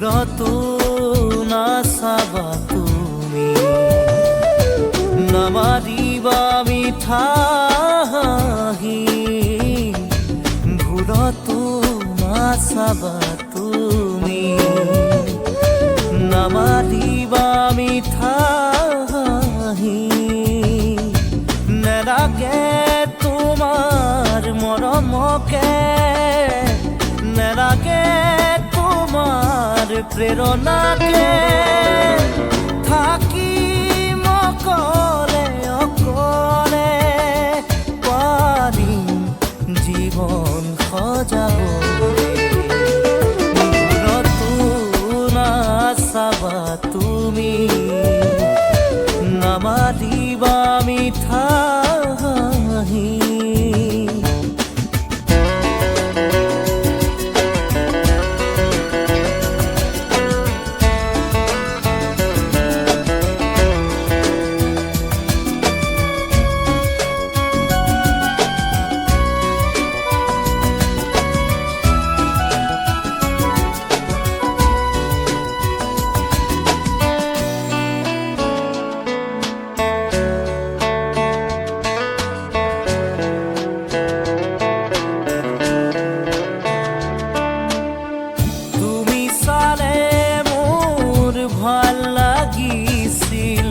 ভুলতো নাচাবা তুমি, নামাৰিবা মিঠা হাঁহি। ভুলতো নাচাবা তুমি, নামাৰিবা মিঠা হাঁহি। নেলাগে তোমাৰ মৰমকে, নেলাগে তোমাৰ প্ৰেৰণাকে। থাকিম অকলে অকলে, পাৰিম জীৱন সজাবলৈ। ভুলতো নাচাবা তুমি, নামাৰিবা মিঠা হাঁহি। ভাল লাগিছিল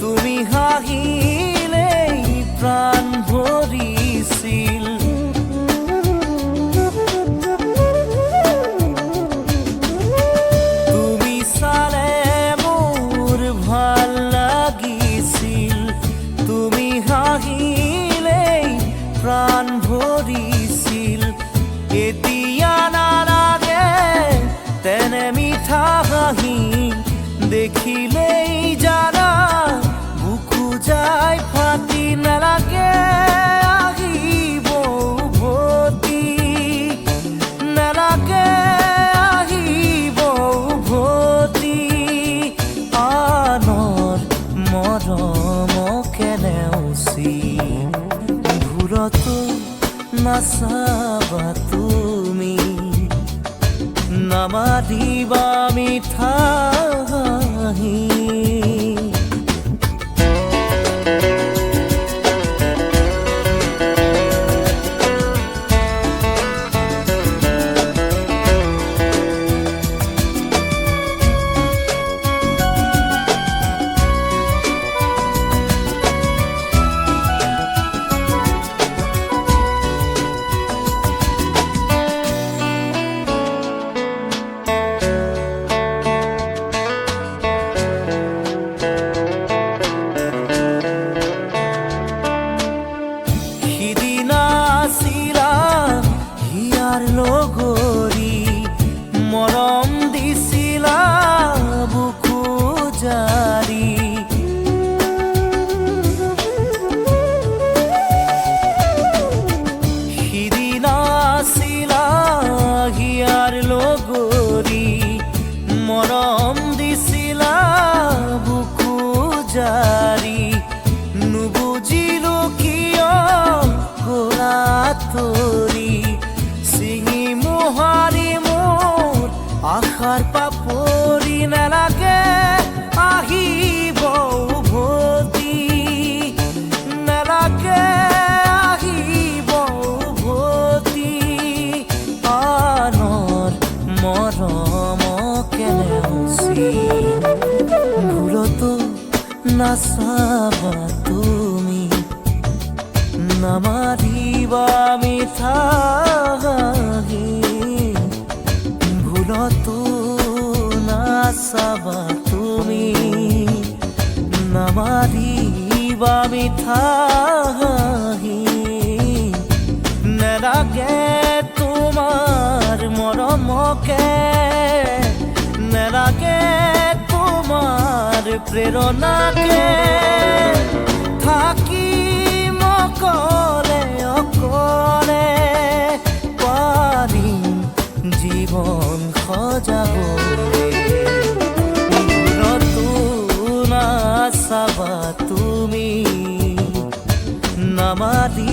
তুমি হাঁহিলেই প্ৰাণ ভৰিছিল। তুমি চালে মোৰ ভাল লাগিছিল, তুমি হাঁহিলেই প্ৰাণ ভৰিছিল। এতিয়া নালাগে তেনে মিঠা হাঁহি, দেখিলেই জানা বুকু যায় ফাটি। নালাগে আহিব উভতি, নালাগে আহিব উভতি। আনৰ মৰমকে নেওচি, ভুলতো নাচাবা তুমি, নামাৰিবা মিঠা হাঁহি। লগৰী মৰম দিছিলা বুকু জাৰি। সিদিনা আছিলা হিয়াৰ লগৰী, মৰম দিছিলা বুকু জাৰি। নুবুজিলো কিয় গলা তৰি, চিঙি মোহাৰি মোৰ আশাৰ পাপৰি। নালাগে আহিব উভতি, নালাগে আহিব উভতি। আনৰ মৰমকে নেওচি, ভুলতো নাচাবা তুমি, নামাৰিবা মিঠা হাঁহি। ভুলতো নাচাবা তুমি, নামাৰিবা মিঠা হাঁহি। নেলাগে তোমাৰ মৰমকে, নেলাগে তোমাৰ প্ৰেৰণাকে। থাকিম অকলে অকলে, পাৰিম জীৱন সজাবলৈ। ভুলতো নাচাবা তুমি, নামাৰি